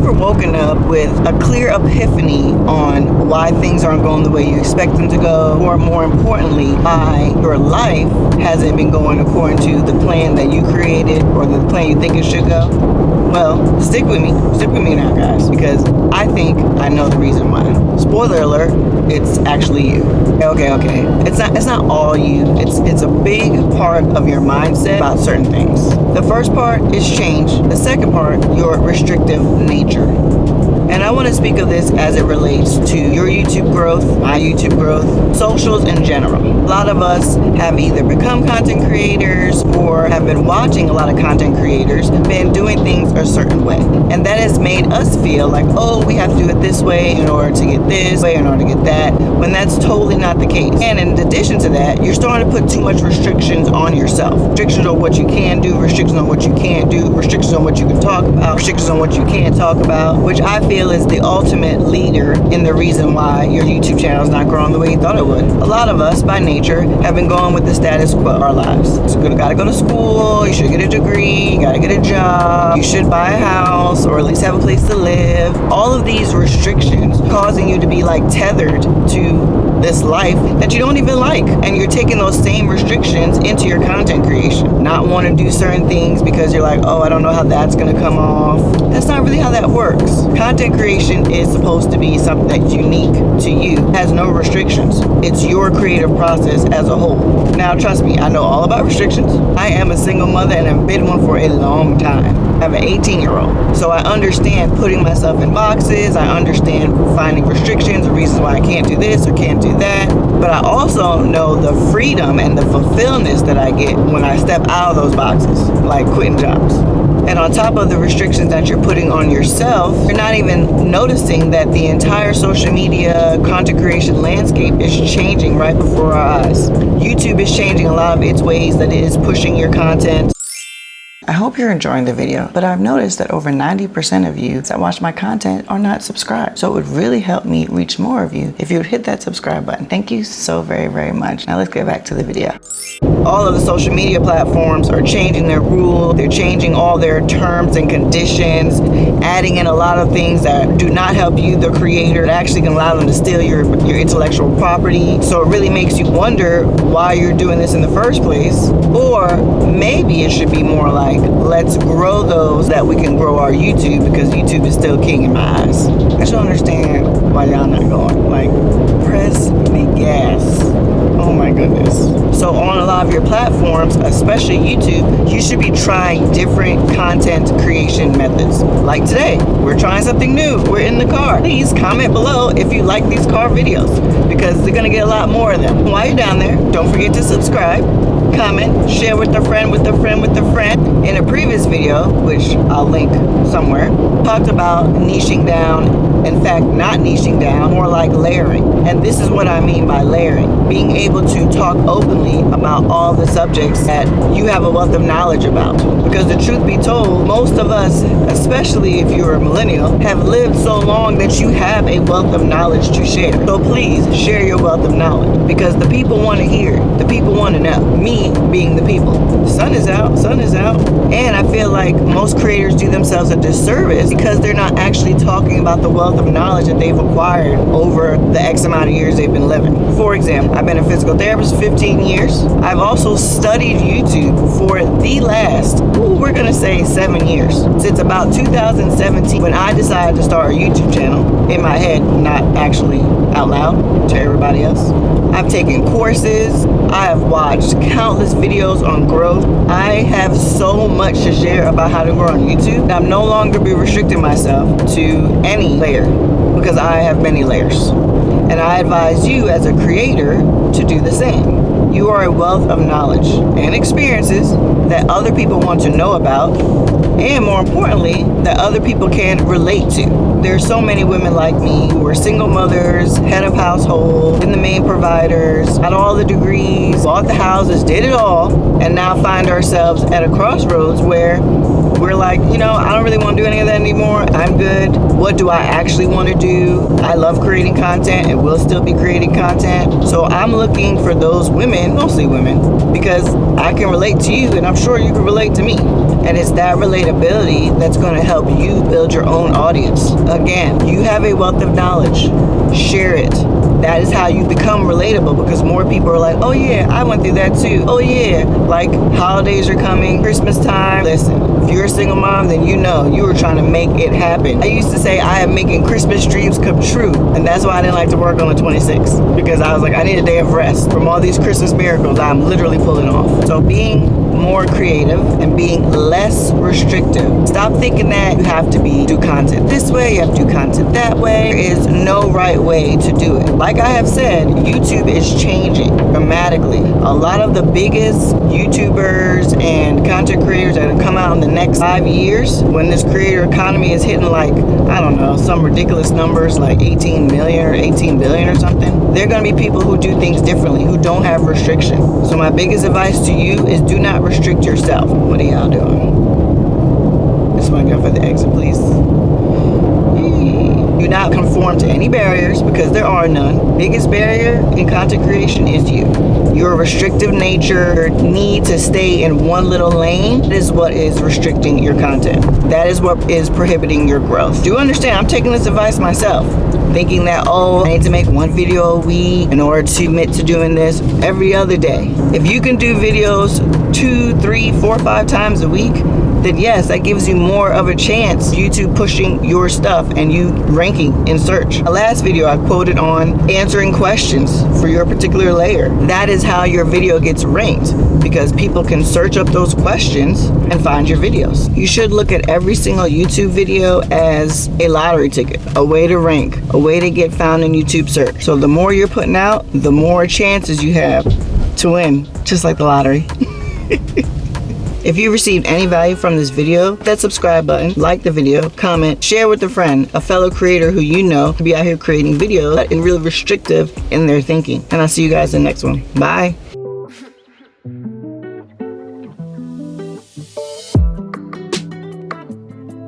ever woken up with a clear epiphany on why things aren't going the way you expect them to go, or more importantly, why your life hasn't been going according to the plan that you created or the plan you think it should go? Well, stick with me now, guys, because I think I know the reason why. Spoiler alert, it's actually you. Okay. It's not all you. It's a big part of your mindset about certain things. The first part is change. The second part, your restrictive nature. And I want to speak of this as it relates to your YouTube growth, my YouTube growth, socials in general. A lot of us have either become content creators or have been watching a lot of content creators, been doing things a certain way. And that has made us feel like, oh, we have to do it this way in order to get this way, in order to get that, when that's totally not the case. And in addition to that, you're starting to put too much restrictions on yourself. Restrictions on what you can do, restrictions on what you can't do, restrictions on what you can talk about, restrictions on what you can't talk about, which I feel is the ultimate leader in the reason why your YouTube channel is not growing the way you thought it would. A lot of us, by nature, have been going with the status quo our lives. So you gotta go to school, you should get a degree, you gotta get a job, you should buy a house, or at least have a place to live. All of these restrictions causing you to be like tethered to this life that you don't even like, and you're taking those same restrictions into your content creation. Not want to do certain things because you're like, oh, I don't know how that's gonna come off. That's not really how that works. Content creation is supposed to be something that's unique to you, has no restrictions. It's your creative process as a whole. Now, trust me, I know all about restrictions. I am a single mother and I've been one for a long time. I have an 18-year-old, so I understand putting myself in boxes. I understand finding restrictions or reasons why I can't do this or can't do that. But I also know the freedom and the fulfillment that I get when I step out of those boxes, like quitting jobs. And on top of the restrictions that you're putting on yourself, you're not even noticing that the entire social media content creation landscape is changing right before our eyes. YouTube is changing a lot of its ways that it is pushing your content. I hope you're enjoying the video, but I've noticed that over 90% of you that watch my content are not subscribed. So it would really help me reach more of you if you would hit that subscribe button. Thank you so very, very much. Now let's get back to the video. All of the social media platforms are changing their rules. They're changing all their terms and conditions, adding in a lot of things that do not help you, the creator. It actually can allow them to steal your intellectual property. So it really makes you wonder why you're doing this in the first place. Or maybe it should be more like, let's grow those that we can grow our YouTube, because YouTube is still king in my eyes. I just don't understand why y'all not going. Like, press the gas. Oh my goodness. So on a lot of your platforms, especially YouTube, you should be trying different content creation methods. Like today, we're trying something new. We're in the car. Please comment below if you like these car videos, because they're gonna get a lot more of them. While you're down there, don't forget to subscribe, comment, share with a friend, with a friend, with a friend. In a previous video, which I'll link somewhere, talked about niching down. In fact, not niching down, more like layering. And this is what I mean by layering. Being able to talk openly about all the subjects that you have a wealth of knowledge about. Because the truth be told, most of us, especially if you're a millennial, have lived so long that you have a wealth of knowledge to share. So please share your wealth of knowledge, because the people want to hear. The people want to know. Me being the people. Sun is out. And I feel like most creators do themselves a disservice because they're not actually talking about the wealth of knowledge that they've acquired over the X amount of years they've been living. For example, I've been a physical therapist for 15 years. I've also studied YouTube for the last, we're gonna say 7 years. Since about 2017, when I decided to start a YouTube channel, in my head, not actually out loud to everybody else. I've taken courses. I have watched countless videos on growth. I have so much to share about how to grow on YouTube. I'm no longer be restricting myself to any layer, because I have many layers. And I advise you as a creator to do the same. You are a wealth of knowledge and experiences that other people want to know about, and more importantly, that other people can relate to. There's so many women like me who are single mothers, head of household, been the main providers, had all the degrees, bought the houses, did it all, and now find ourselves at a crossroads where we're like, I don't really want to do any of that anymore. I'm good. what do I actually want to do? I love creating content and will still be creating content. So I'm looking for those women, mostly women, because I can relate to you and I'm sure you can relate to me. And it's that relatability that's going to help you build your own audience. Again, you have a wealth of knowledge. Share it. That is how you become relatable, because more people are like, oh yeah, I went through that too. Oh yeah, like holidays are coming, Christmas time. Listen, if you're a single mom, then you know you were trying to make it happen. I used to say I am making Christmas dreams come true. And that's why I didn't like to work on the 26th, because I was like, I need a day of rest from all these Christmas miracles I'm literally pulling off. So being more creative and being less restrictive. Stop thinking that you have to do content this way, you have to do content that way. There is no right way to do it. Like I have said, YouTube is changing dramatically. A lot of the biggest YouTubers and content creators that have come out in the next 5 years, when this creator economy is hitting like, I don't know, some ridiculous numbers like 18 million or 18 billion or something, they're going to be people who do things differently, who don't have restriction. So my biggest advice to you is do not restrict yourself. What are y'all doing? Just want to go for the exit, please. Do not conform to any barriers, because there are none. Biggest barrier in content creation is you. Your restrictive nature, your need to stay in one little lane, is what is restricting your content. That is what is prohibiting your growth. Do you understand? I'm taking this advice myself, thinking that, oh, I need to make one video a week in order to commit to doing this every other day. If you can do videos 2, 3, 4, 5 times a week, then yes, that gives you more of a chance YouTube pushing your stuff and you ranking in search. The last video I quoted on answering questions for your particular layer. That is how your video gets ranked, because people can search up those questions and find your videos. You should look at every single YouTube video as a lottery ticket, a way to rank, a way to get found in YouTube search. So the more you're putting out, the more chances you have to win, just like the lottery. If you received any value from this video, hit that subscribe button, like the video, comment, share with a friend, a fellow creator who you know could be out here creating videos and really restrictive in their thinking. And I'll see you guys in the next one. Bye.